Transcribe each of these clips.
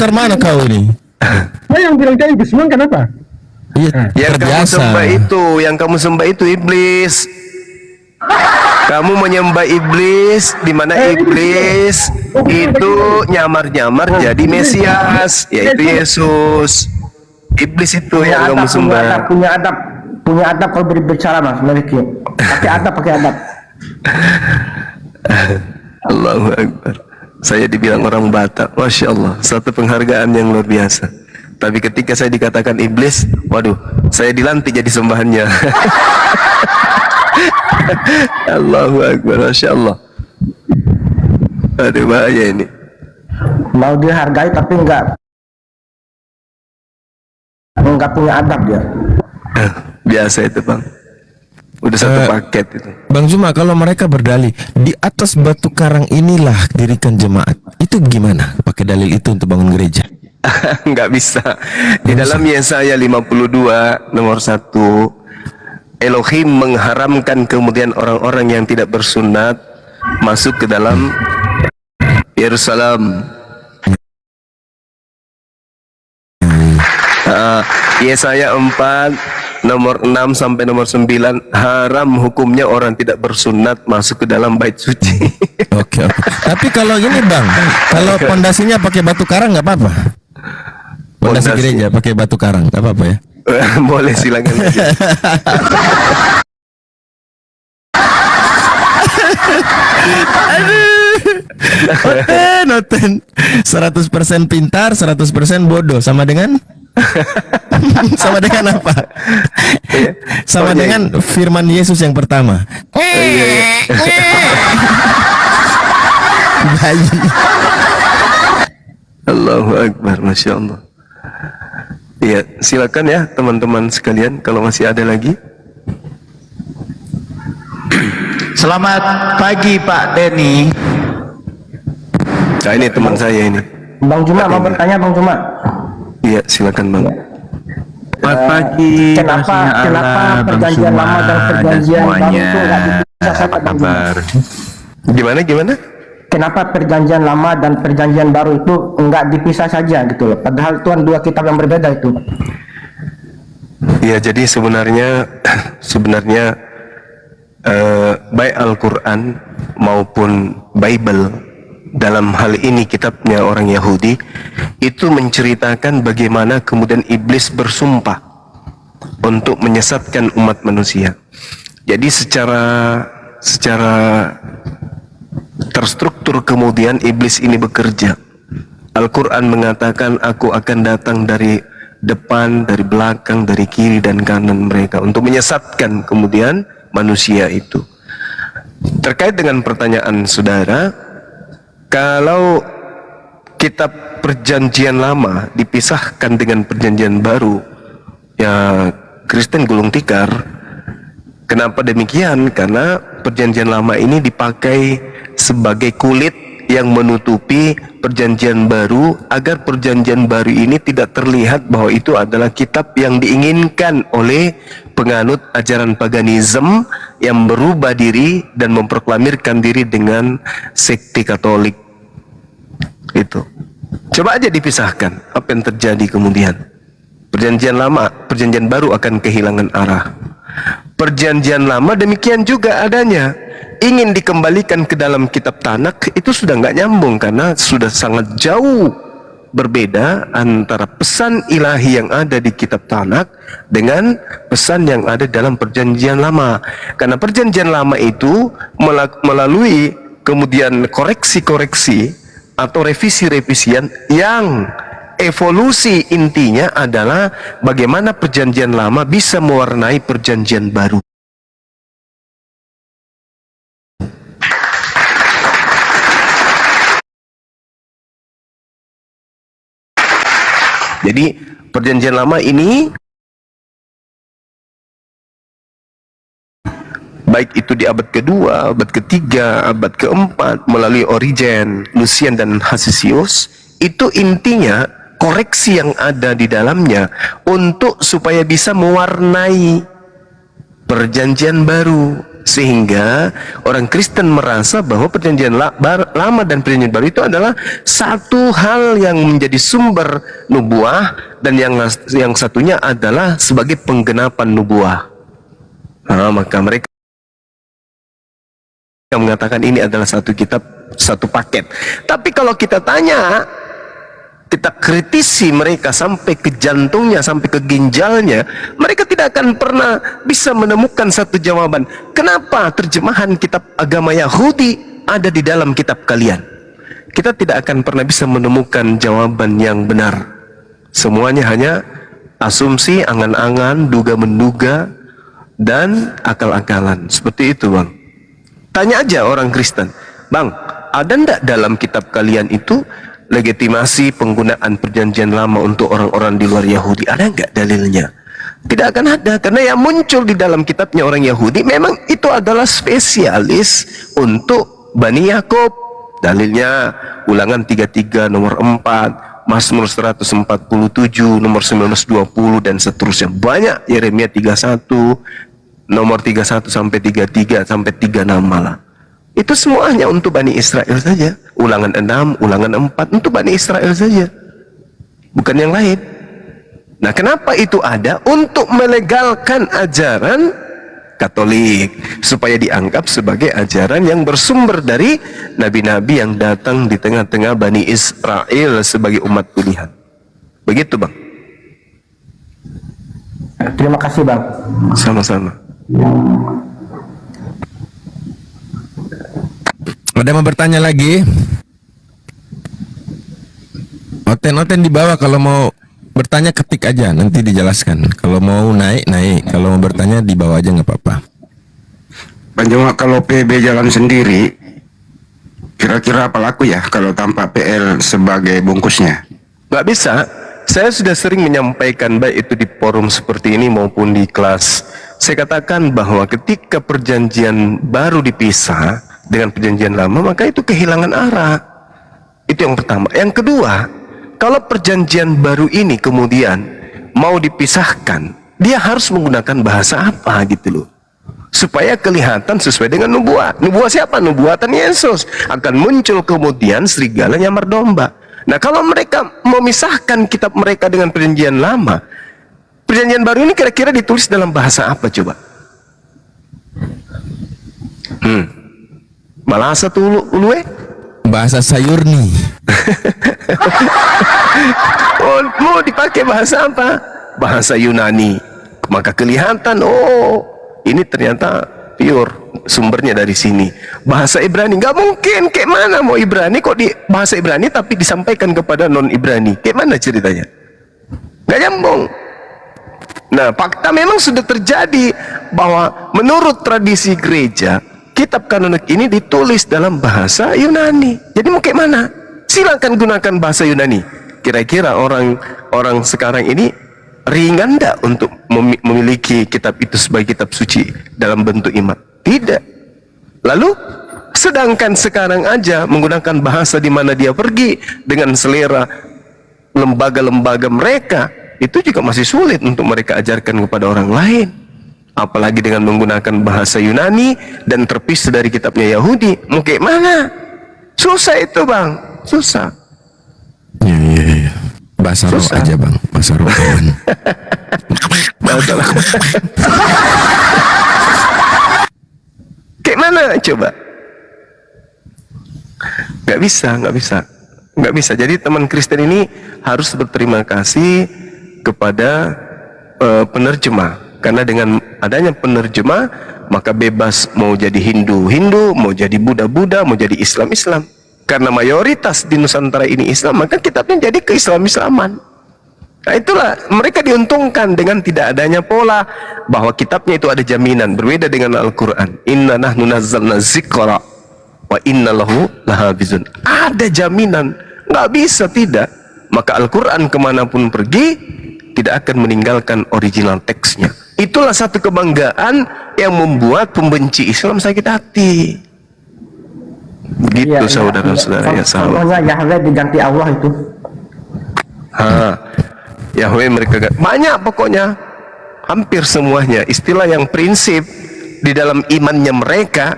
pakar mana kau ini? Saya yang bilang kayak iblis, memang kenapa? Iya, yang kamu sembah itu iblis. Kamu menyembah iblis, di mana iblis itu nyamar-nyamar jadi Mesias, yaitu Yesus. Iblis itu yang kamu sembah. Punya adab kalau berbicara, Mas. Pakai adab. Allahu Akbar. Saya dibilang orang Batak, Masya Allah, satu penghargaan yang luar biasa. Tapi ketika saya dikatakan iblis, waduh, saya dilantik jadi sembahannya. Allahu Akbar, Masya Allah. Aduh, bahaya ini. Mau dihargai tapi enggak punya adab dia. Biasa itu, Bang. Udah satu paket itu. Bang Zuma, kalau mereka berdalih di atas batu karang inilah dirikan jemaat, itu gimana? Pakai dalil itu untuk bangun gereja? Nggak bisa. Di dalam Yesaya 52 nomor 1, Elohim mengharamkan kemudian orang-orang yang tidak bersunat masuk ke dalam Yerusalem. Yesaya 4 nomor 6 sampai nomor 9, haram hukumnya orang tidak bersunat masuk ke dalam bait suci. Oke. Tapi kalau ini, Bang, kalau pondasinya pakai batu karang nggak apa-apa? Pondasi gereja pakai batu karang nggak apa-apa ya? Boleh, silakan. Noten 100% pintar, 100% bodoh, sama dengan sama dengan apa? Sama dengan firman Yesus yang pertama. Bayi. Allahu Akbar, Masya Allah. Ya, silakan ya teman-teman sekalian, kalau masih ada lagi. Selamat pagi Pak Denny. Nah, ini teman saya ini. Bang Juma mau bertanya, Bang Juma. Iya, silakan Bang. Selamat pagi. Kenapa perjanjian lama dan perjanjian baru itu nggak dipisah sama Bang Juma? Gimana? Kenapa perjanjian lama dan perjanjian baru itu nggak dipisah saja gitu loh? Padahal Tuhan dua kitab yang berbeda itu. Ya, jadi sebenarnya baik Al-Quran maupun Bible, dalam hal ini kitabnya orang Yahudi, itu menceritakan bagaimana kemudian iblis bersumpah untuk menyesatkan umat manusia. Jadi secara terstruktur kemudian iblis ini bekerja. Al-Quran mengatakan, aku akan datang dari depan, dari belakang, dari kiri dan kanan mereka untuk menyesatkan kemudian manusia itu. Terkait dengan pertanyaan saudara, kalau kitab perjanjian lama dipisahkan dengan perjanjian baru, ya Kristen gulung tikar. Kenapa demikian? Karena perjanjian lama ini dipakai sebagai kulit yang menutupi perjanjian baru, agar perjanjian baru ini tidak terlihat bahwa itu adalah kitab yang diinginkan oleh penganut ajaran paganisme yang berubah diri dan memproklamirkan diri dengan sekte Katolik. Itu. Coba aja dipisahkan, apa yang terjadi kemudian? Perjanjian lama, perjanjian baru akan kehilangan arah. Perjanjian lama demikian juga adanya. Ingin dikembalikan ke dalam kitab Tanak, itu sudah nggak nyambung, karena sudah sangat jauh berbeda antara pesan ilahi yang ada di kitab Tanak dengan pesan yang ada dalam perjanjian lama. Karena perjanjian lama itu melalui kemudian koreksi-koreksi atau revisi-revisian yang evolusi intinya adalah bagaimana perjanjian lama bisa mewarnai perjanjian baru. Jadi perjanjian lama ini baik itu di abad kedua, abad ketiga, abad keempat melalui Origen, Lucian dan Hacisius, itu intinya koreksi yang ada di dalamnya untuk supaya bisa mewarnai perjanjian baru. Sehingga orang Kristen merasa bahwa perjanjian lama dan perjanjian baru itu adalah satu hal yang menjadi sumber nubuah, dan yang satunya adalah sebagai penggenapan nubuah. Maka mereka mengatakan ini adalah satu kitab, satu paket. Tapi kalau kita tanya, kita kritisi mereka sampai ke jantungnya, sampai ke ginjalnya, mereka tidak akan pernah bisa menemukan satu jawaban. Kenapa terjemahan kitab agama Yahudi ada di dalam kitab kalian? Kita tidak akan pernah bisa menemukan jawaban yang benar. Semuanya hanya asumsi, angan-angan, duga-menduga, dan akal-akalan. Seperti itu, Bang. Tanya aja orang Kristen, Bang, ada ndak dalam kitab kalian itu legitimasi penggunaan perjanjian lama untuk orang-orang di luar Yahudi? Ada nggak dalilnya? Tidak akan ada, karena yang muncul di dalam kitabnya orang Yahudi memang itu adalah spesialis untuk Bani Yakub. Dalilnya Ulangan 33 nomor 4, Mazmur 147 nomor 1920 dan seterusnya. Banyak, Yeremia 31 nomor 31 sampai 33 sampai 36 malah. Itu semuanya untuk Bani Israel saja. Ulangan 6, Ulangan 4 untuk Bani Israel saja, bukan yang lain. Nah, kenapa itu ada? Untuk melegalkan ajaran Katolik, supaya dianggap sebagai ajaran yang bersumber dari nabi-nabi yang datang di tengah-tengah Bani Israel sebagai umat pilihan. Begitu, Bang. Terima kasih, Bang. Sama-sama. Ada yang mau bertanya lagi? Oten-oten di bawah, kalau mau bertanya ketik aja, nanti dijelaskan. Kalau mau naik, naik. Kalau mau bertanya di bawah aja, nggak apa-apa. Bang Joma, kalau PB jalan sendiri, kira-kira apa laku ya kalau tanpa PL sebagai bungkusnya? Nggak bisa. Saya sudah sering menyampaikan, baik itu di forum seperti ini maupun di kelas. Saya katakan bahwa ketika perjanjian baru dipisah dengan perjanjian lama, maka itu kehilangan arah. Itu yang pertama. Yang kedua, kalau perjanjian baru ini kemudian mau dipisahkan, dia harus menggunakan bahasa apa gitu loh, supaya kelihatan sesuai dengan nubuat. Nubuat siapa? Nubuatan Yesus. Akan muncul kemudian serigala nyamar domba. Nah, kalau mereka memisahkan kitab mereka dengan perjanjian lama, perjanjian baru ini kira-kira ditulis dalam bahasa apa coba? Malasa tuh ulu Bahasa Sayurni. Oh, mau dipakai bahasa apa? Bahasa Yunani. Maka kelihatan, oh, ini ternyata pure, sumbernya dari sini. Bahasa Ibrani, nggak mungkin. Kayak mana mau Ibrani kok di bahasa Ibrani tapi disampaikan kepada non Ibrani? Kayak mana ceritanya? Nggak nyambung. Nah, fakta memang sudah terjadi bahwa menurut tradisi gereja, kitab kanonik ini ditulis dalam bahasa Yunani. Jadi mau kayak mana? Silakan gunakan bahasa Yunani. Kira-kira orang sekarang ini ringan enggak untuk memiliki kitab itu sebagai kitab suci dalam bentuk iman? Tidak. Lalu sedangkan sekarang aja menggunakan bahasa di mana dia pergi dengan selera lembaga-lembaga mereka, itu juga masih sulit untuk mereka ajarkan kepada orang lain. Apalagi dengan menggunakan bahasa Yunani dan terpisah dari kitabnya Yahudi. Mau kayak mana? Susah itu, Bang. Susah. Iya. Bahasa roh aja, Bang. Bahasa roh. Kayak mana coba? Gak bisa. Jadi teman Kristen ini harus berterima kasih kepada penerjemah. Karena dengan adanya penerjemah, maka bebas mau jadi Hindu, mau jadi Buddha, mau jadi Islam. Karena mayoritas di Nusantara ini Islam, maka kitabnya jadi ke-Islam-Islaman. Nah, itulah mereka diuntungkan dengan tidak adanya pola bahwa kitabnya itu ada jaminan. Berbeda dengan Al-Quran. Inna nahnu nazzalna dzikra wa inna lahu lahafizun. Ada jaminan. Nggak bisa tidak. Maka Al-Quran kemanapun pergi, tidak akan meninggalkan original teksnya. Itulah satu kebanggaan yang membuat pembenci Islam sakit hati. Begitu saudara-saudara ya sahabat. Yahweh diganti Allah itu. Yahweh mereka banyak, pokoknya hampir semuanya istilah yang prinsip di dalam imannya mereka,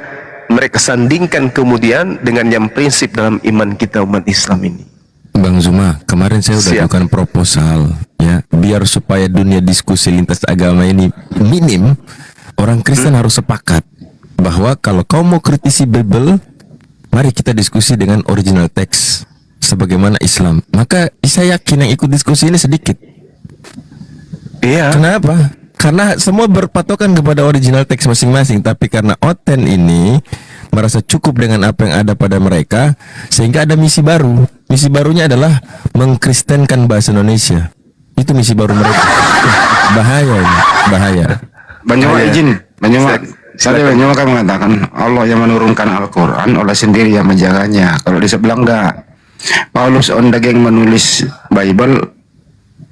mereka sandingkan kemudian dengan yang prinsip dalam iman kita umat Islam ini. Bang Zuma, kemarin saya udah Siap. ajukan proposal ya, biar supaya dunia diskusi lintas agama ini minim, orang Kristen harus sepakat bahwa kalau kau mau kritisi Bible, mari kita diskusi dengan original text sebagaimana Islam. Maka saya yakin yang ikut diskusi ini sedikit. Iya. Kenapa? Karena semua berpatokan kepada original teks masing-masing, tapi karena Oten ini merasa cukup dengan apa yang ada pada mereka, sehingga ada misi baru. Misi barunya adalah mengkristenkan bahasa Indonesia. Itu misi baru mereka. Bahaya ini, bahaya. Banyak izin, banyak tadi banyak kan mengatakan Allah yang menurunkan Al-Quran, Allah sendiri yang menjaganya. Kalau di sebelah enggak, Paulus ondageng menulis Bible,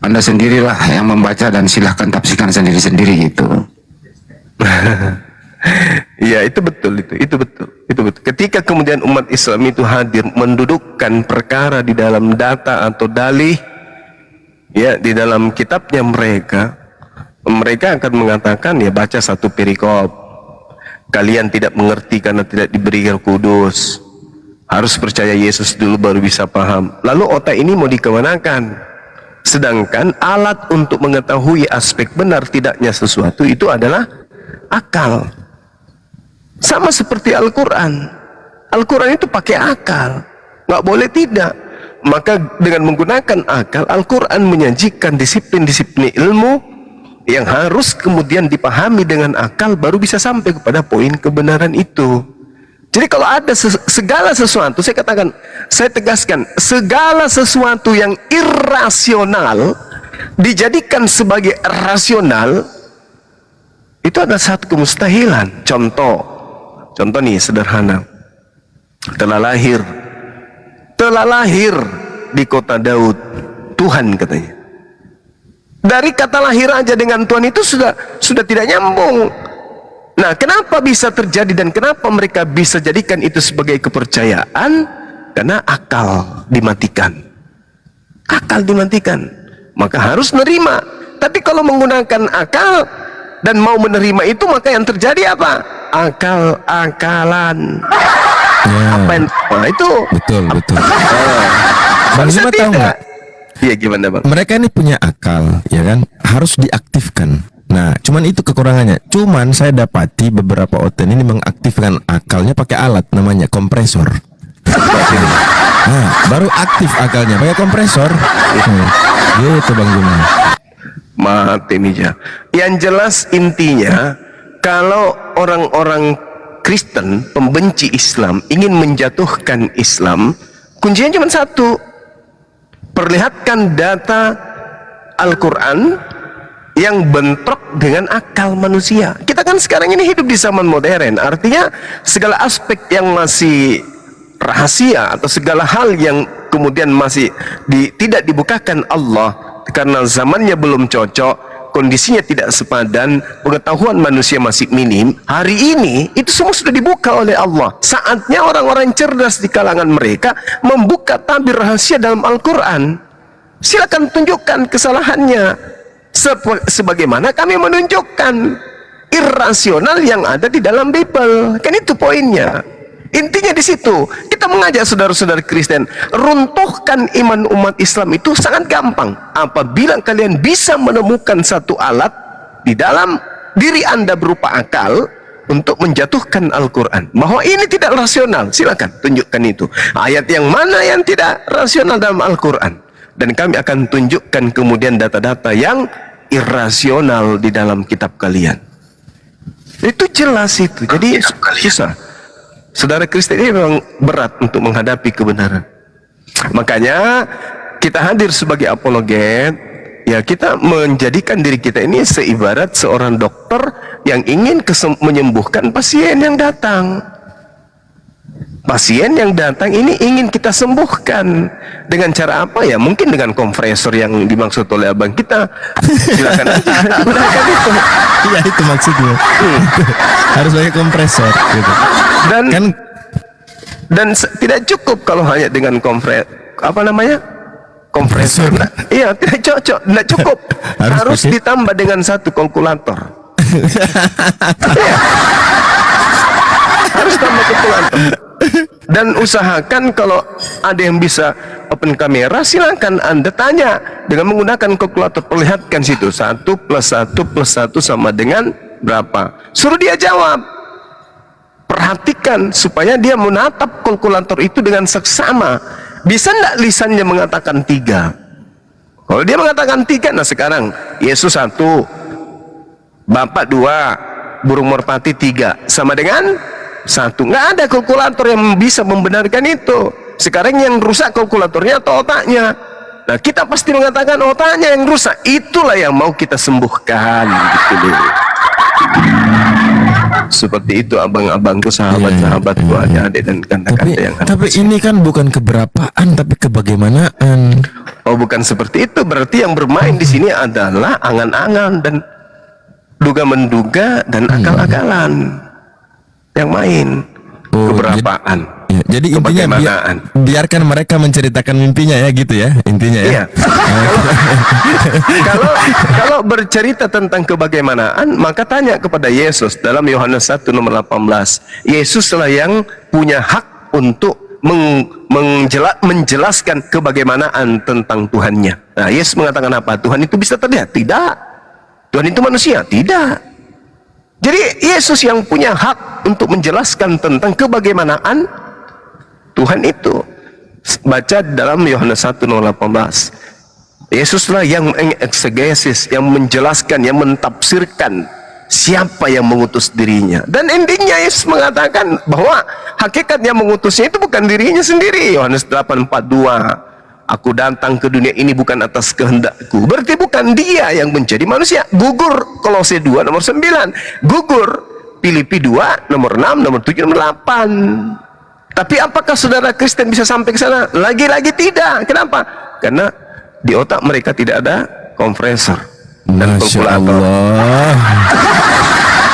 Anda sendirilah yang membaca dan silahkan tafsirkan sendiri-sendiri gitu. Iya, itu betul, itu betul. Ketika kemudian umat Islam itu hadir mendudukkan perkara di dalam data atau dalih, ya, di dalam kitabnya mereka akan mengatakan, ya, baca satu perikop, kalian tidak mengerti karena tidak diberi Roh Kudus, harus percaya Yesus dulu baru bisa paham. Lalu otak ini mau dikemanakan? Sedangkan alat untuk mengetahui aspek benar tidaknya sesuatu itu adalah akal. Sama seperti Al-Quran. Al-Quran itu pakai akal, nggak boleh tidak. Maka dengan menggunakan akal, Al-Quran menyajikan disiplin-disiplin ilmu yang harus kemudian dipahami dengan akal, baru bisa sampai kepada poin kebenaran itu. Jadi kalau ada segala sesuatu, saya tegaskan, segala sesuatu yang irrasional dijadikan sebagai rasional, itu adalah satu kemustahilan. Contoh nih sederhana, telah lahir di kota Daud, Tuhan katanya. Dari kata lahir aja dengan Tuhan itu sudah tidak nyambung. Nah, kenapa bisa terjadi dan kenapa mereka bisa jadikan itu sebagai kepercayaan? Karena akal dimatikan. Akal dimatikan. Maka harus menerima. Tapi kalau menggunakan akal dan mau menerima itu, maka yang terjadi apa? Akal-akalan. Ya, Apa yang, nah, itu betul. Bang bisa Zuma tahu tidak? nggak? Iya, gimana Bang? Mereka ini punya akal, ya kan? Harus diaktifkan. Nah, cuman itu kekurangannya. Cuman saya dapati beberapa Oten ini mengaktifkan akalnya pakai alat namanya kompresor. Nah, baru aktif akalnya pakai kompresor. Gitu Bang Zuma. Mati Mija. Yang jelas intinya, kalau orang-orang Kristen pembenci Islam ingin menjatuhkan Islam, kuncinya cuma satu: perlihatkan data Al-Quran yang bentrok dengan akal manusia. Kita kan sekarang ini hidup di zaman modern, artinya segala aspek yang masih rahasia atau segala hal yang kemudian masih tidak dibukakan Allah karena zamannya belum cocok, kondisinya tidak sepadan, pengetahuan manusia masih minim. Hari ini itu semua sudah dibuka oleh Allah. Saatnya orang-orang cerdas di kalangan mereka membuka tabir rahasia dalam Al-Quran. Silakan tunjukkan kesalahannya, sebagaimana kami menunjukkan irrasional yang ada di dalam Bible. Kan itu poinnya. Intinya di situ. Kita mengajak saudara-saudara Kristen, runtuhkan iman umat Islam itu sangat gampang. Apabila kalian bisa menemukan satu alat di dalam diri Anda berupa akal untuk menjatuhkan Al-Quran, bahwa ini tidak rasional, silakan tunjukkan itu. Ayat yang mana yang tidak rasional dalam Al-Quran, dan kami akan tunjukkan kemudian data-data yang irrasional di dalam kitab kalian. Itu jelas itu. Jadi susah. Saudara Kristen ini memang berat untuk menghadapi kebenaran. Makanya kita hadir sebagai apologet, ya, kita menjadikan diri kita ini seibarat seorang dokter yang ingin menyembuhkan pasien yang datang. Pasien yang datang ini ingin kita sembuhkan dengan cara apa ya? Mungkin dengan kompresor yang dimaksud oleh abang kita. Silakan aja gunakan itu. Iya, itu maksudnya. Harus pakai kompresor gitu. Dan tidak cukup kalau hanya dengan kompresor. Iya, tidak cocok, tidak cukup. Harus ditambah dengan satu kalkulator. Harus tambah kalkulator. Dan usahakan kalau ada yang bisa open kamera, silakan Anda tanya dengan menggunakan kalkulator. Perlihatkan situ 1 plus 1 plus 1 sama dengan berapa. Suruh dia jawab. Perhatikan supaya dia menatap kalkulator itu dengan seksama. Bisa enggak lisannya mengatakan 3? Kalau dia mengatakan 3, nah sekarang Yesus 1, Bapak 2, burung merpati 3 sama dengan 1. Nggak ada kalkulator yang bisa membenarkan itu. Sekarang yang rusak kalkulatornya atau otaknya? Nah, kita pasti mengatakan otaknya yang rusak. Itulah yang mau kita sembuhkan, gitu deh. Seperti itu abang-abangku, sahabat-sahabatku, adik-adik dan kanta-kanta yang ada. Tapi ini kan bukan keberapaan, tapi kebagaimanaan. Oh, bukan seperti itu. Berarti yang bermain di sini adalah angan-angan dan duga-menduga dan akal-akalan yang main. Keberapaan. Jadi intinya biarkan mereka menceritakan mimpinya ya, gitu ya intinya ya. Iya. Kalau bercerita tentang kebagaimanaan, maka tanya kepada Yesus dalam Yohanes 1 nomor 18. Yesuslah yang punya hak untuk menjelaskan kebagaimanaan tentang Tuhannya. Nah, Yesus mengatakan apa? Tuhan itu bisa terlihat? Tidak. Tuhan itu manusia? Tidak. Jadi Yesus yang punya hak untuk menjelaskan tentang kebagaimanaan Tuhan itu. Baca dalam Yohanes 1 nomor 18. Yesuslah yang mengeksegesis, yang menjelaskan, yang mentafsirkan siapa yang mengutus dirinya. Dan intinya Yesus mengatakan bahwa hakikat yang mengutusnya itu bukan dirinya sendiri. Yohanes 8:42. Aku datang ke dunia ini bukan atas kehendakku. Berarti bukan dia yang menjadi manusia. Gugur Kolose 2 nomor 9. Gugur Filipi 2 nomor 6, nomor 7, nomor 8. Tapi apakah saudara Kristen bisa sampai ke sana? Lagi-lagi tidak. Kenapa? Karena di otak mereka tidak ada kompresor dan kalkulator.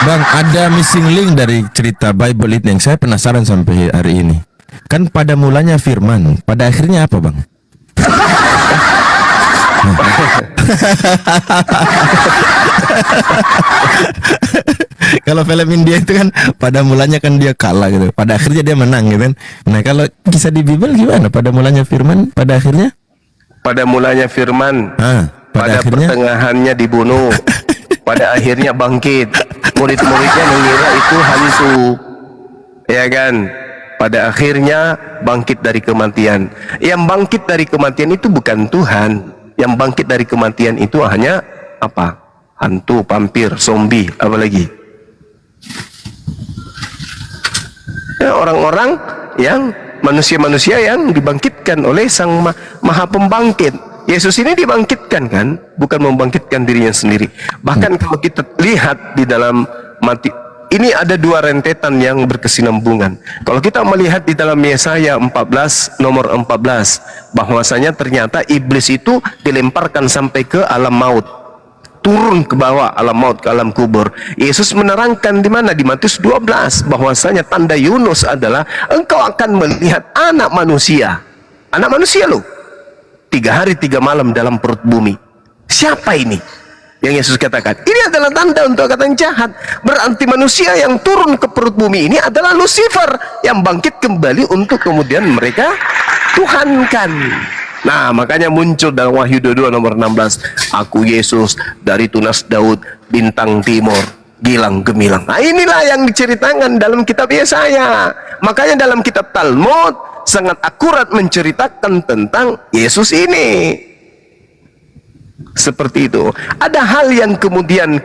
Bang, ada missing link dari cerita Bible ini yang saya penasaran sampai hari ini. Kan pada mulanya firman, pada akhirnya apa, Bang? Kalau film India itu kan pada mulanya kan dia kalah gitu, pada akhirnya dia menang gitu kan. Nah, kalau kisah di Bible gimana? Pada mulanya firman, pada akhirnya? Pada mulanya firman, pada akhirnya? pertengahannya dibunuh, pada akhirnya bangkit. Murid-muridnya mengira itu hantu, ya kan? Pada akhirnya bangkit dari kematian. Yang bangkit dari kematian itu bukan Tuhan. Yang bangkit dari kematian itu hanya apa? Hantu, vampir, zombie, apa lagi? Ya, orang-orang yang manusia-manusia yang dibangkitkan oleh Sang Maha Pembangkit. Yesus ini dibangkitkan kan, bukan membangkitkan dirinya sendiri. Bahkan kalau kita lihat di dalam ini ada dua rentetan yang berkesinambungan. Kalau kita melihat di dalam Yesaya 14 nomor 14, bahwasanya ternyata iblis itu dilemparkan sampai ke alam maut, turun ke bawah alam maut, ke alam kubur. Yesus menerangkan di mana? Di Matius 12, bahwasanya tanda Yunus adalah engkau akan melihat anak manusia. Anak manusia loh, 3 hari 3 malam dalam perut bumi. Siapa ini? Yang Yesus katakan, ini adalah tanda untuk kata yang jahat. Berarti manusia yang turun ke perut bumi ini adalah Lucifer yang bangkit kembali untuk kemudian mereka tuhankan. Nah, makanya muncul dalam Wahyu 22 nomor 16, aku Yesus dari tunas Daud, bintang timur, gilang gemilang. Nah, inilah yang diceritakan dalam kitab Yesaya. Makanya dalam kitab Talmud sangat akurat menceritakan tentang Yesus ini. Seperti itu. Ada hal yang kemudian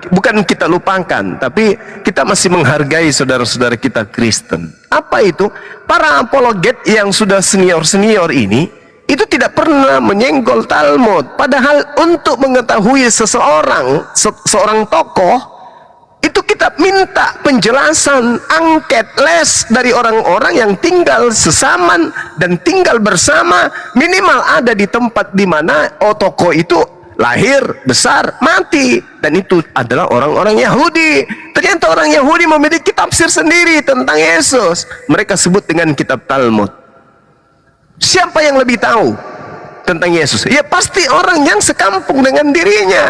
bukan kita lupakan, tapi kita masih menghargai saudara-saudara kita Kristen. Apa itu? Para apologet yang sudah senior-senior ini itu tidak pernah menyenggol Talmud. Padahal untuk mengetahui seorang tokoh itu kita minta penjelasan, angket, les dari orang-orang yang tinggal sesaman dan tinggal bersama, minimal ada di tempat di mana tokoh itu lahir, besar, mati, dan itu adalah orang-orang Yahudi. Ternyata orang Yahudi memiliki tafsir sendiri tentang Yesus. Mereka sebut dengan kitab Talmud. Siapa yang lebih tahu tentang Yesus? Ya pasti orang yang sekampung dengan dirinya.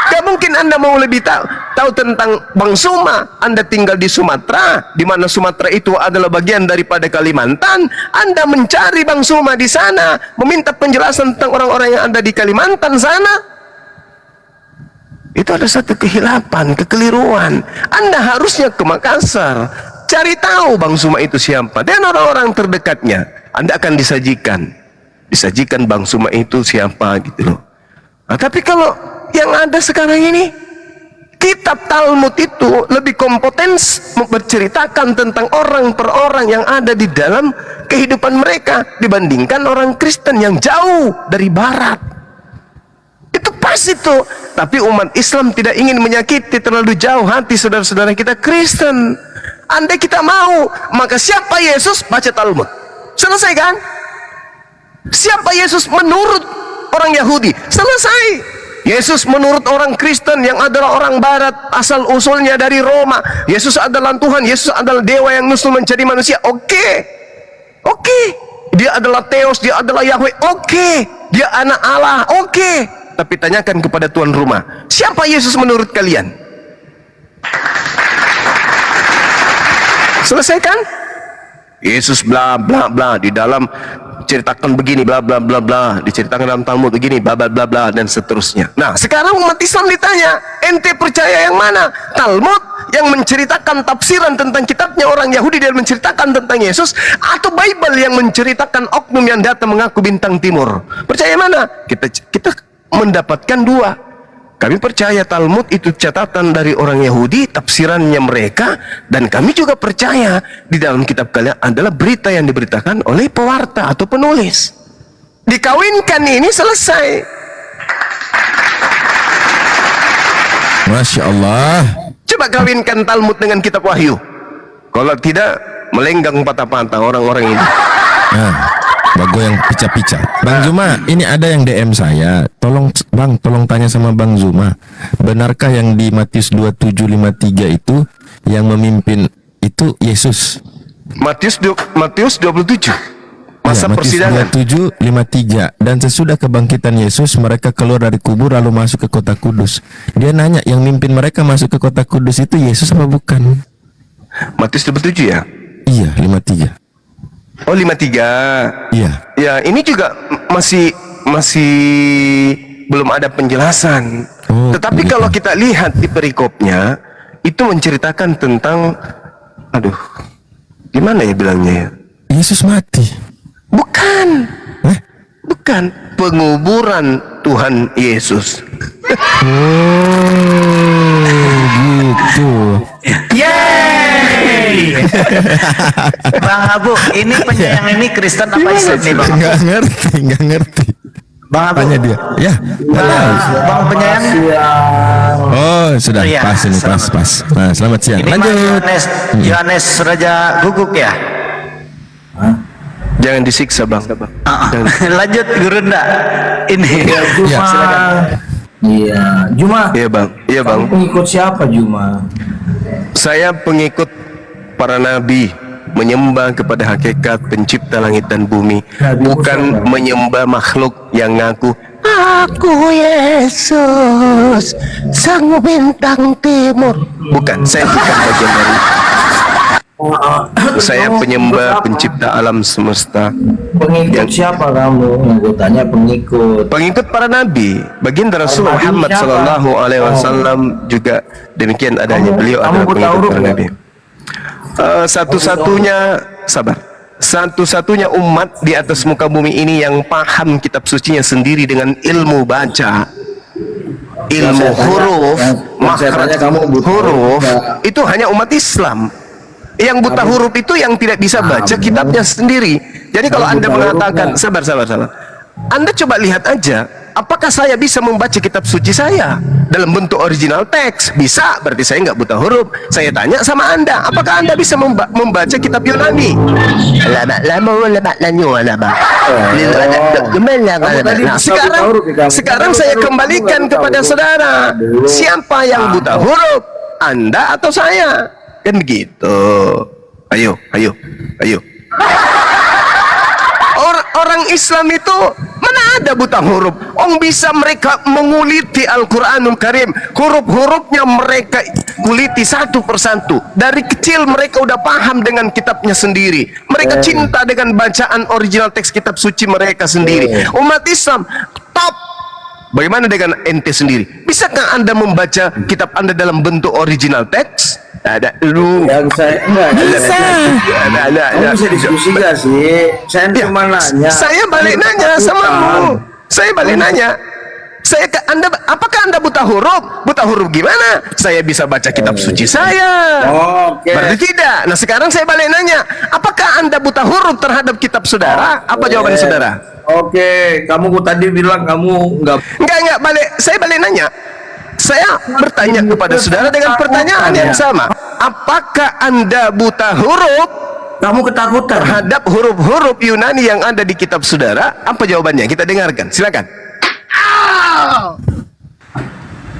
Gak mungkin Anda mau lebih tahu tentang Bang Suma. Anda tinggal di Sumatera, di mana Sumatera itu adalah bagian daripada Kalimantan. Anda mencari Bang Suma di sana, meminta penjelasan tentang orang-orang yang ada di Kalimantan sana. Itu ada satu kehilapan, kekeliruan. Anda harusnya ke Makassar, cari tahu Bang Suma itu siapa dan orang-orang terdekatnya. Anda akan disajikan Bang Suma itu siapa gitu loh. Nah, tapi kalau yang ada sekarang ini, kitab Talmud itu lebih kompeten menceritakan tentang orang per orang yang ada di dalam kehidupan mereka dibandingkan orang Kristen yang jauh dari barat. Itu pas itu. Tapi umat Islam tidak ingin menyakiti terlalu jauh hati saudara-saudara kita Kristen. Andai kita mau, maka siapa Yesus? Baca Talmud. Selesai kan? Siapa Yesus menurut orang Yahudi? Selesai. Yesus menurut orang Kristen yang adalah orang barat, asal usulnya dari Roma. Yesus adalah Tuhan, Yesus adalah dewa yang nusul menjadi manusia. Oke. Dia adalah Theos, dia adalah Yahweh. Oke. Dia anak Allah. Oke. Tapi tanyakan kepada tuan rumah, siapa Yesus menurut kalian? Selesai kan? Yesus bla bla bla di dalam ceritakan begini bla bla bla bla, diceritakan dalam Talmud begini bla bla bla bla dan seterusnya. Nah, sekarang umat Islam ditanya, ente percaya yang mana? Talmud yang menceritakan tafsiran tentang kitabnya orang Yahudi dan menceritakan tentang Yesus, atau Bible yang menceritakan oknum yang datang mengaku bintang timur? Percaya mana? Kita mendapatkan dua. Kami percaya Talmud itu catatan dari orang Yahudi, tafsirannya mereka, dan kami juga percaya di dalam kitab kalian adalah berita yang diberitakan oleh pewarta atau penulis. Dikawinkan ini selesai. Masya Allah. Coba kawinkan Talmud dengan kitab Wahyu. Kalau tidak, melenggang patah-patah orang-orang ini. Nah, bago yang pica-pica. Bang Zuma, ini ada yang DM saya. Tolong tanya sama Bang Zuma. Benarkah yang di Matius 27:53 itu yang memimpin itu Yesus? Matius 27. Masa Ya, Matius persidangan. 27:53. Dan sesudah kebangkitan Yesus, mereka keluar dari kubur lalu masuk ke kota Kudus. Dia nanya, yang mimpin mereka masuk ke kota Kudus itu Yesus apa bukan? Matius 27 ya? Iya, 53. Oh, 53. Iya. Ya, ini juga masih belum ada penjelasan. Oh, Tetapi begitu. kalau kita lihat di perikopnya, itu menceritakan tentang, gimana ya bilangnya ya? Yesus mati. Bukan, bukan penguburan Tuhan Yesus. Oh, gitu. Yeay! Bang Abu, ini penyayang ini Kristen apa Islam nih Bang? Nggak ngerti. Bang Abu, Tanya dia. Ya. Bang penyayang. Oh, sudah Iya, pas ini, pas. Nah, selamat siang. Ini Bang Lanjut. Yohanes Raja Guguk ya? Jangan disiksa bang. Lanjut Gurunda. Ini. Ya, silakan. Iya, Juma. Iya bang. Iya bang. Pengikut siapa Juma? Saya pengikut para nabi, menyembah kepada hakikat pencipta langit dan bumi, bukan menyembah makhluk yang ngaku aku Yesus sang bintang timur. Bukan, saya bukan bagian dari itu. Saya penyembah pencipta alam semesta. Pengikut siapa kamu? Aku tanya pengikut. Pengikut para nabi, baginda Rasul Muhammad Siapa? Sallallahu Alaihi Wasallam juga demikian adanya. Beliau adalah buta pengikut huruf para ya? nabi. Satu-satunya umat di atas muka bumi ini yang paham kitab sucinya sendiri dengan ilmu baca, ilmu huruf, makhraj huruf, itu hanya umat Islam. Yang buta huruf itu yang tidak bisa baca kitabnya sendiri. Jadi kalau Anda mengatakan, sabar. Anda coba lihat aja, apakah saya bisa membaca kitab suci saya dalam bentuk original teks? Bisa, berarti saya nggak buta huruf. Saya tanya sama Anda, apakah Anda bisa membaca kitab Yunani? Nah, sekarang saya kembalikan kepada saudara, siapa yang buta huruf? Anda atau saya? Kan begitu. Ayo. orang Islam itu mana ada buta huruf? Bisa mereka menguliti Al-Quranul Karim, huruf-hurufnya mereka kuliti satu persatu. Dari kecil mereka udah paham dengan kitabnya sendiri. Mereka cinta dengan bacaan original teks kitab suci mereka sendiri. Umat Islam top. Bagaimana dengan ente sendiri? Bisakah Anda membaca kitab Anda dalam bentuk original teks? Ada dulu. Yang saya enggak Bisa. Kamu bisa diskusi gak sih? Saya cuma nanya. Saya balik nanya samamu. Saya balik nanya. Apakah Anda buta huruf? Buta huruf gimana? Saya bisa baca kitab suci saya. Oke. Berarti tidak. Nah, sekarang saya balik nanya, apakah Anda buta huruf terhadap kitab saudara? Apa jawaban saudara? Oke, kamu tadi bilang kamu enggak. Enggak, saya balik nanya. Saya bertanya kepada saudara dengan pertanyaan yang sama. Apakah Anda buta huruf Kamu ketakutan. terhadap huruf-huruf Yunani yang ada di kitab saudara? Apa jawabannya? Kita dengarkan. Silakan.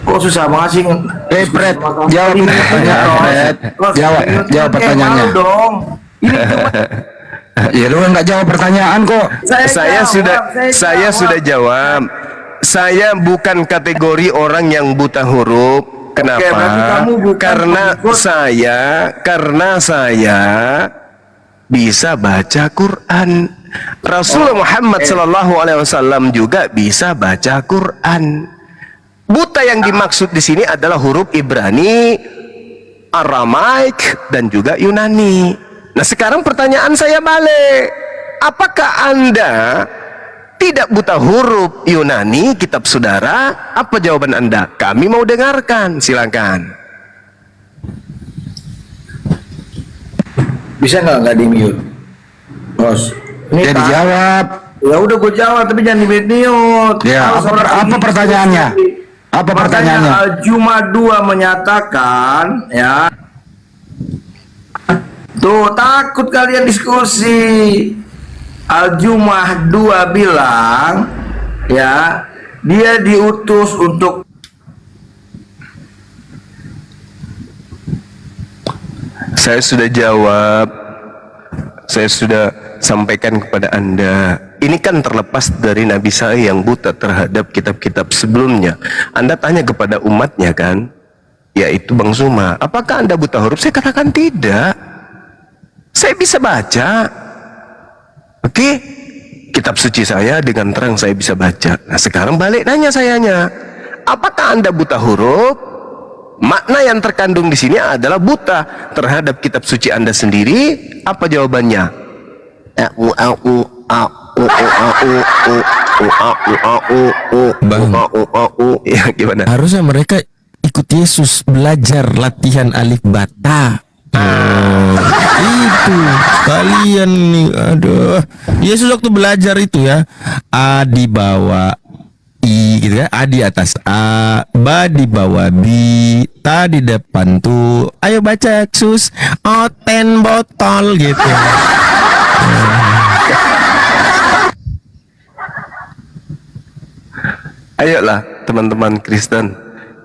Kok susah banget sih? Fred, jawab pertanyaan, Fred. Jawab pertanyaannya. Malu dong. Ini cuma Ya lu nggak jawab pertanyaan kok. Saya sudah jawab. Saya bukan kategori orang yang buta huruf. Kenapa? berarti kamu bukan Karena saya bisa baca Quran. Rasulullah Muhammad sallallahu alaihi wasallam juga bisa baca Quran. Buta yang dimaksud di sini adalah huruf Ibrani, Aramaik, dan juga Yunani. Nah, sekarang pertanyaan saya balik. Apakah Anda tidak buta huruf Yunani, kitab saudara? Apa jawaban Anda? Kami mau dengarkan. Silakan. bisa nggak di mute? Bos. Ini Jadi jawab. Ya udah gue jawab tapi jangan di mute. Ya, apa pertanyaannya? Apa pertanyaannya? Al-Jum'ah 2 menyatakan ya. Tuh takut kalian diskusi. Al-Jum'ah 2 bilang ya, dia diutus untuk Saya sudah jawab. Saya sudah sampaikan kepada Anda. Ini kan terlepas dari Nabi saya yang buta terhadap kitab-kitab sebelumnya. Anda tanya kepada umatnya kan, yaitu Bang Zuma, apakah Anda buta huruf? Saya katakan tidak. Saya bisa baca. Oke, kitab suci saya dengan terang saya bisa baca. Nah, sekarang balik nanya sayanya, apakah Anda buta huruf? Makna yang terkandung di sini adalah buta terhadap kitab suci Anda sendiri. Apa jawabannya? Ya, gimana? Harusnya mereka ikut Yesus belajar latihan alif bata. Itu kalian nih, aduh. Yesus waktu belajar itu ya, A di bawah I gitu ya, A di atas A, ba di bawah B, ta di depan tuh. Ayo baca Yesus, oten botol gitu. Ayolah teman-teman Kristen,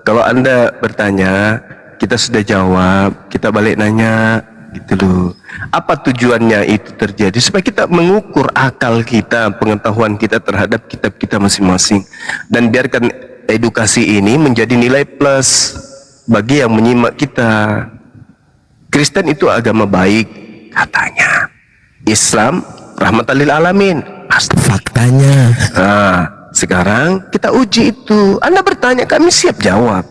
kalau Anda bertanya, kita sudah jawab, kita balik nanya gitu loh. Apa tujuannya itu terjadi? Supaya kita mengukur akal kita, pengetahuan kita terhadap kitab kita masing-masing. Dan biarkan edukasi ini menjadi nilai plus bagi yang menyimak kita. Kristen itu agama baik katanya. Islam rahmatan lil alamin. Pasti. Faktanya. Nah, sekarang kita uji itu. Anda bertanya, kami siap jawab.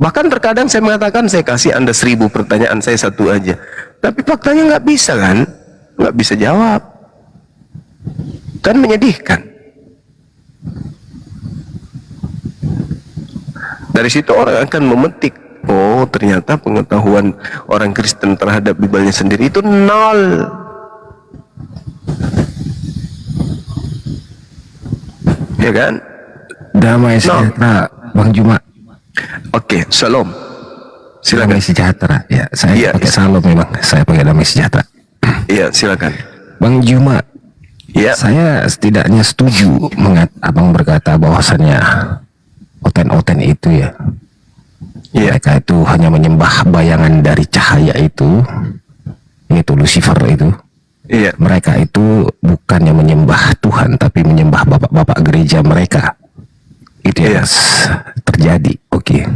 Bahkan terkadang saya mengatakan, saya kasih Anda 1000 pertanyaan, saya satu aja. Tapi faktanya nggak bisa kan? Nggak bisa jawab. Kan menyedihkan. Dari situ orang akan memetik, oh ternyata pengetahuan orang Kristen terhadap Bibalnya sendiri itu nol. Ya kan? Damai sejahtera, Bang Juma. Oke, shalom. Silakan. Damai sejahtera. Ya, saya Iya, pakai iya. salam memang. Saya pakai damai sejahtera. Iya, silakan. Bang Juma, Iya. saya setidaknya setuju Abang berkata bahwasannya oten-oten itu ya, Iya. mereka itu hanya menyembah bayangan dari cahaya itu, yaitu Lucifer itu. Iya. Mereka itu bukannya menyembah Tuhan, tapi menyembah bapak-bapak gereja mereka. Itu yang terjadi. Oke.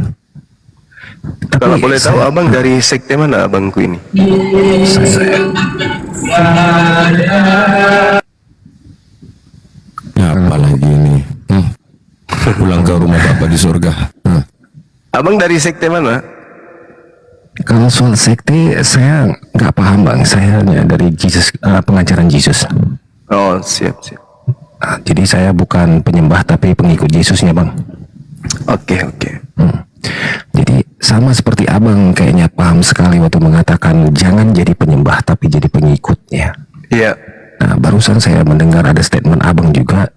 Tapi Kalau boleh tahu abang dari sekte mana abangku ini? Ya, apalagi ini. Pulang ke rumah Bapak di surga. Abang dari sekte mana? Kalau soal sekte, saya nggak paham bang. Saya hanya dari pengajaran Yesus. Oh, siap. Jadi saya bukan penyembah tapi pengikut Yesusnya bang. Oke. Jadi sama seperti abang kayaknya paham sekali waktu mengatakan jangan jadi penyembah tapi jadi pengikutnya. Iya. Nah barusan saya mendengar ada statement abang juga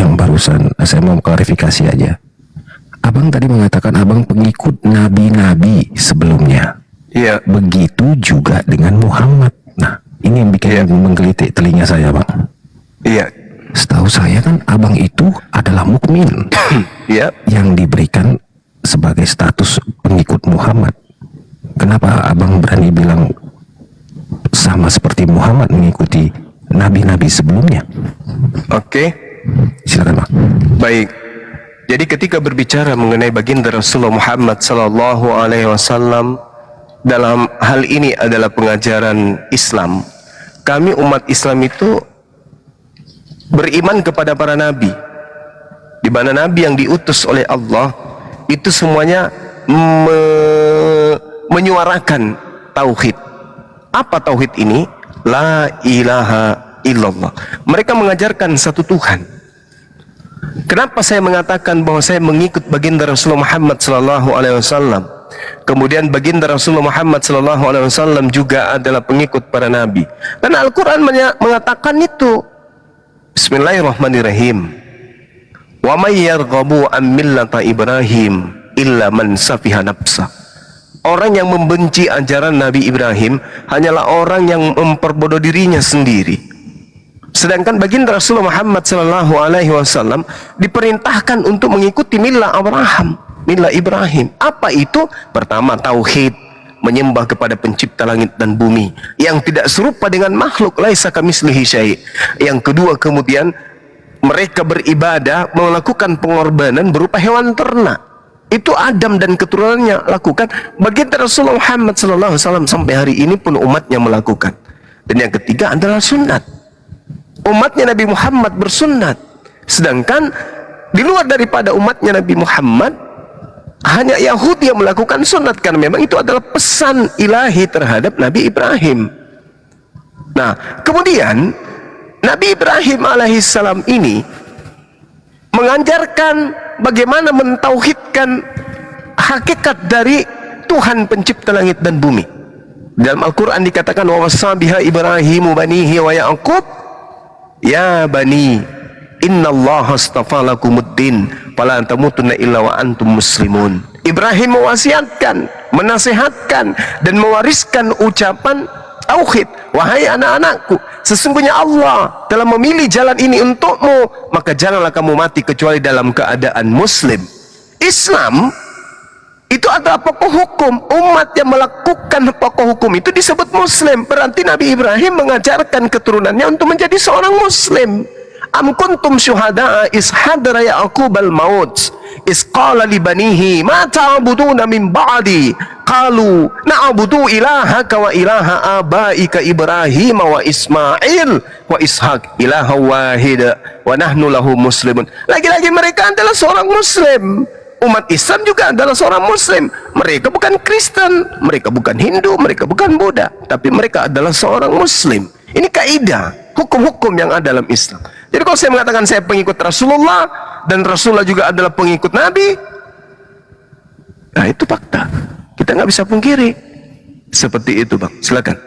yang barusan saya mau klarifikasi aja. Abang tadi mengatakan abang pengikut nabi-nabi sebelumnya. Iya. Begitu juga dengan Muhammad. Nah ini yang bikin menggelitik telinga saya bang. Iya. Setahu saya kan abang itu adalah mukmin. Iya. Yang diberikan sebagai status pengikut Muhammad. Kenapa abang berani bilang sama seperti Muhammad mengikuti nabi-nabi sebelumnya? Oke. Silakan bang. Baik. Jadi ketika berbicara mengenai baginda Rasulullah Muhammad sallallahu alaihi wasallam, dalam hal ini adalah pengajaran Islam. Kami umat Islam itu beriman kepada para nabi, di mana nabi yang diutus oleh Allah itu semuanya menyuarakan tauhid. Apa tauhid ini? La ilaha illallah. Mereka mengajarkan satu Tuhan. Kenapa saya mengatakan bahwa saya mengikut baginda Rasulullah Muhammad sallallahu alaihi wasallam? Kemudian baginda Rasulullah Muhammad sallallahu alaihi wasallam juga adalah pengikut para nabi. Karena Al-Qur'an mengatakan itu. Bismillahirrahmanirrahim. Wa may yarghabu an millata Ibrahim illa man safiha nafsa. Orang yang membenci ajaran Nabi Ibrahim hanyalah orang yang memperbodoh dirinya sendiri. Sedangkan baginda Rasulullah Muhammad sallallahu alaihi wasallam diperintahkan untuk mengikuti milah Abraham, milah Ibrahim. Apa itu? Pertama tauhid, menyembah kepada pencipta langit dan bumi yang tidak serupa dengan makhluk, laisa kamitslihi syai'. Yang kedua kemudian mereka beribadah melakukan pengorbanan berupa hewan ternak. Itu Adam dan keturunannya lakukan. Baginda Rasulullah Muhammad sallallahu alaihi wasallam sampai hari ini pun umatnya melakukan. Dan yang ketiga adalah sunat. Umatnya Nabi Muhammad bersunnat. Sedangkan di luar daripada umatnya Nabi Muhammad hanya Yahudi yang melakukan sunat, karena memang itu adalah pesan ilahi terhadap Nabi Ibrahim. Nah, kemudian Nabi Ibrahim alaihissalam ini mengajarkan bagaimana mentauhidkan hakikat dari Tuhan pencipta langit dan bumi. Dalam Al-Quran dikatakan wa wasabiha Ibrahimu banihi wa Ya'qub ya bani innallaha astafa lakumuddin fala tamutunna illa wa antum muslimun. Ibrahim mewasiatkan, menasihatkan dan mewariskan ucapan tauhid. Wahai anak-anakku, sesungguhnya Allah telah memilih jalan ini untukmu, maka janganlah kamu mati kecuali dalam keadaan muslim. Islam itu adalah pokok hukum. Umat yang melakukan pokok hukum itu disebut muslim. Berarti Nabi Ibrahim mengajarkan keturunannya untuk menjadi seorang muslim. Am kuntum syuhada'a is hadara Ya'qub al-maut is qala li banihi ma ta'buduna min ba'di qalu na'budu ilahaka wa ilaha abaika Ibrahim wa Ismail wa Ishaq ilaha wahid wa nahnu lahu muslimun. Lagi-lagi mereka adalah seorang muslim. Umat Islam juga adalah seorang muslim. Mereka bukan Kristen, mereka bukan Hindu, mereka bukan Buddha, tapi mereka adalah seorang muslim. Ini kaidah hukum-hukum yang ada dalam Islam. Jadi kalau saya mengatakan saya pengikut Rasulullah dan Rasulullah juga adalah pengikut Nabi, nah itu fakta. Kita nggak bisa pungkiri. Seperti itu, Bang. Silakan.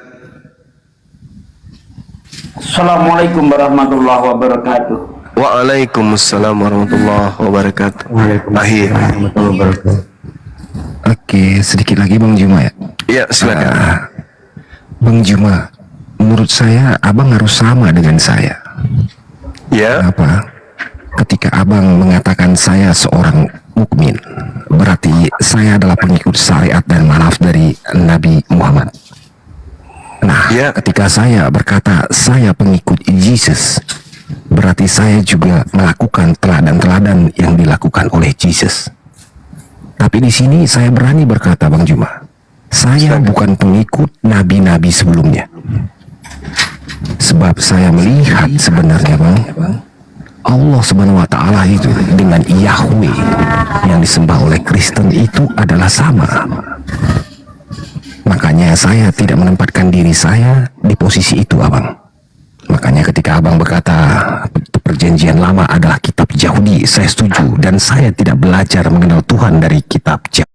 Assalamualaikum warahmatullahi wabarakatuh. Waalaikumsalam warahmatullahi wabarakatuh. Oke, sedikit lagi Bang Juma ya. Iya, silakan. Bang Juma, menurut saya abang harus sama dengan saya. Ya. Kenapa? Ketika abang mengatakan saya seorang mukmin, berarti saya adalah pengikut syariat dan manhaj dari Nabi Muhammad. Nah, Ya. ketika saya berkata saya pengikut Yesus, berarti saya juga melakukan teladan-teladan yang dilakukan oleh Yesus. Tapi di sini saya berani berkata, Bang Juma, saya bukan pengikut nabi-nabi sebelumnya. Sebab saya melihat sebenarnya, Bang, Allah Subhanahu wa Ta'ala itu dengan Yahweh yang disembah oleh Kristen itu adalah sama. Makanya saya tidak menempatkan diri saya di posisi itu, Abang. Makanya ketika Abang berkata perjanjian lama adalah kitab Yahudi, saya setuju, dan saya tidak belajar mengenal Tuhan dari kitab Yahudi.